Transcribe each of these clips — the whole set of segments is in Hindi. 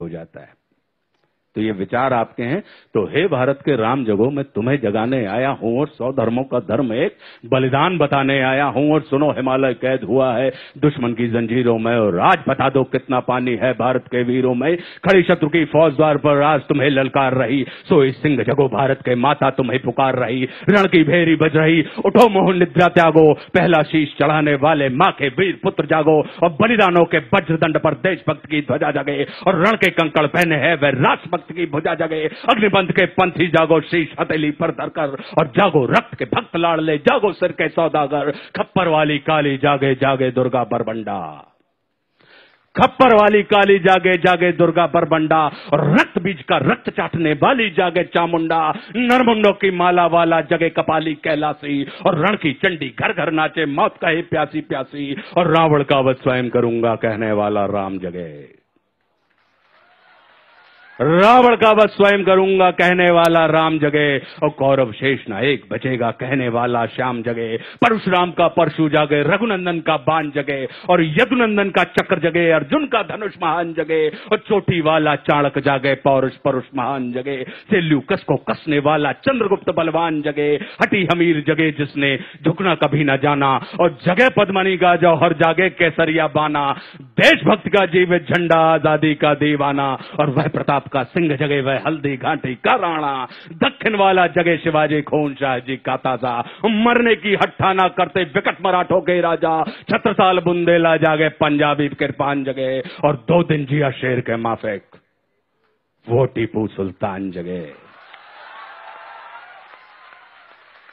हो जाता है। तो ये विचार आपके हैं। तो हे भारत के राम जगो, मैं तुम्हें जगाने आया हूं और 100 धर्मों का धर्म एक बलिदान बताने आया हूं। और सुनो, हिमालय कैद हुआ है दुश्मन की जंजीरों में, और आज बता दो कितना पानी है भारत के वीरों में। खड़ी शत्रु की फौज द्वार पर आज तुम्हें ललकार रही, सोई सिंह जगो भारत के माता तुम्हें पुकार रही। रण की भेरी बज रही, उठो मोह निद्रा त्यागो, पहला शीश चढ़ाने वाले मां के वीर पुत्र जागो। और बलिदानों के वज्रदंड पर देशभक्त की ध्वजा जगे, और रण के कंकड़ पहने है वह राष्ट्रभक्त की भुजा जगे। अग्निबंध के पंथी जागो, शीश हथेली पर धरकर, और जागो रक्त के भक्त लाडले, जागो सिर के सौदागर। खप्पर वाली काली जागे जागे दुर्गा बरबंडा, खप्पर वाली काली जागे जागे दुर्गा बरबंडा। और रक्त बीज का रक्त चाटने वाली जागे चामुंडा। नरमुंडों की माला वाला जगे कपाली कैलासी, और रण की चंडी घर घर नाचे मौत कहे प्यासी प्यासी। और रावण का वध स्वयं करूंगा कहने वाला राम जगे, रावण का वध स्वयं करूंगा कहने वाला राम जगे। और कौरव शेष नायक बचेगा कहने वाला श्याम जगे। परशुराम का परशु जागे, रघुनंदन का बाण जगे, और यदुनंदन का चक्र जगे, अर्जुन का धनुष महान जगे। और चोटी वाला चाणक जागे, पौरुष परुष महान जगे। सेल्यूकस को कसने वाला चंद्रगुप्त बलवान जगे। हटी हमीर जगे जिसने झुकना कभी न जाना, और जगे पद्मनी का जौहर जागे केसरिया बाना। देशभक्त का जीवित झंडा, आजादी का दीवाना। और वह प्रताप का सिंह जगे, वह हल्दी घाटी का राणा। दक्षिण वाला जगे शिवाजी खून शाह जी का ताजा, मरने की हट्ठा ना करते विकट मराठों के राजा। छत्रसाल बुंदेला जागे, पंजाबी कृपान जगे। और 2 दिन जिया शेर के माफिक वो टीपू सुल्तान जगे।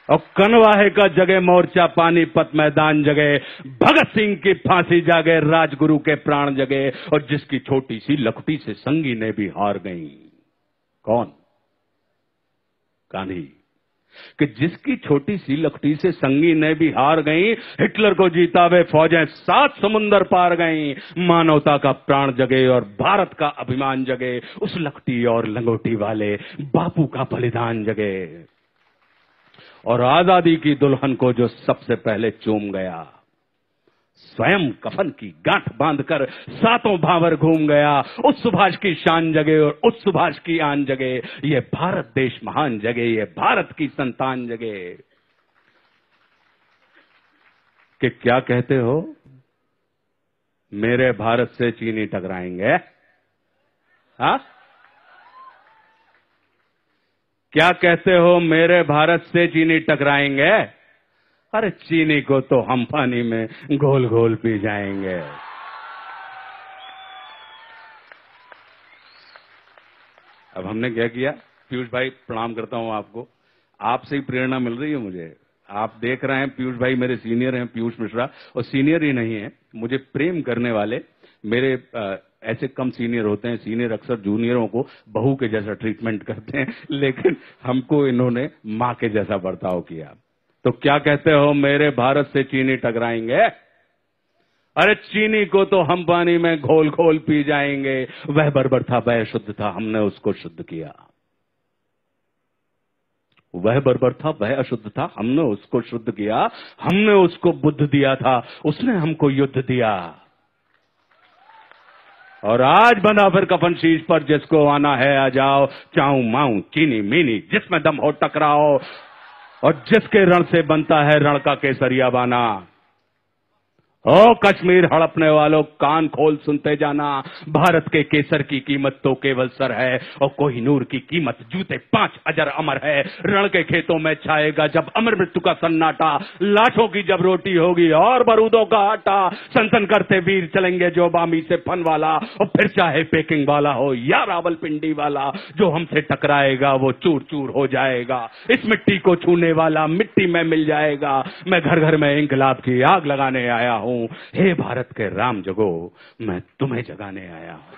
और कनवाहे का जगे मोर्चा, पानीपत मैदान जगे। भगत सिंह की फांसी जागे, राजगुरु के प्राण जगे। और जिसकी छोटी सी लखटी से संगी ने भी हार गई, कौन? गांधी। कि जिसकी छोटी सी लखटी से संगी ने भी हार गई, हिटलर को जीता वे फौजें 7 समुंदर पार गई। मानवता का प्राण जगे और भारत का अभिमान जगे। उस लखटी और लंगोटी वाले बापू का बलिदान जगे। और आजादी की दुल्हन को जो सबसे पहले चूम गया, स्वयं कफन की गांठ बांधकर 7 भावर घूम गया। उस सुभाष की शान जगे और उस सुभाष की आन जगे। ये भारत देश महान जगे, ये भारत की संतान जगे। कि क्या कहते हो, मेरे भारत से चीनी टकराएंगे? हाँ, क्या कहते हो, मेरे भारत से चीनी टकराएंगे? अरे चीनी को तो हम पानी में घोल घोल पी जाएंगे। अब हमने क्या किया? पीयूष भाई प्रणाम करता हूं आपको, आपसे ही प्रेरणा मिल रही है मुझे। आप देख रहे हैं पीयूष भाई मेरे सीनियर हैं, पीयूष मिश्रा, और सीनियर ही नहीं है, मुझे प्रेम करने वाले मेरे ऐसे कम सीनियर होते हैं। सीनियर अक्सर जूनियरों को बहू के जैसा ट्रीटमेंट करते हैं, लेकिन हमको इन्होंने मां के जैसा बर्ताव किया। तो क्या कहते हो, मेरे भारत से चीनी टकराएंगे? अरे चीनी को तो हम पानी में घोल घोल पी जाएंगे। वह बर्बर था, वह शुद्ध था, हमने उसको शुद्ध किया। वह बर्बर था, वह अशुद्ध था, हमने उसको शुद्ध किया। हमने उसको बुद्ध दिया था, उसने हमको युद्ध दिया। और आज बना फिर कफन शीश पर, जिसको आना है आ जाओ। चाऊ माऊ चीनी मीनी जिसमें दम हो टकराओ। और जिसके रण से बनता है रण का केसरिया बाना। ओ कश्मीर हड़पने वालों, कान खोल सुनते जाना। भारत के केसर की कीमत तो केवल सर है, और कोहिनूर की कीमत जूते 5 अजर अमर है। रण के खेतों में छाएगा जब अमर मृत्यु का सन्नाटा। लाठों की जब रोटी होगी और बारूदों का आटा। सनसन करते वीर चलेंगे जो बामी से फन वाला। और फिर चाहे पेकिंग वाला हो या रावलपिंडी वाला, जो हमसे टकराएगा वो चूर चूर हो जाएगा। इस मिट्टी को छूने वाला मिट्टी में मिल जाएगा। मैं घर घर में इंकलाब की आग लगाने आया हूं। हे भारत के राम जगो, मैं तुम्हें जगाने आया हूं।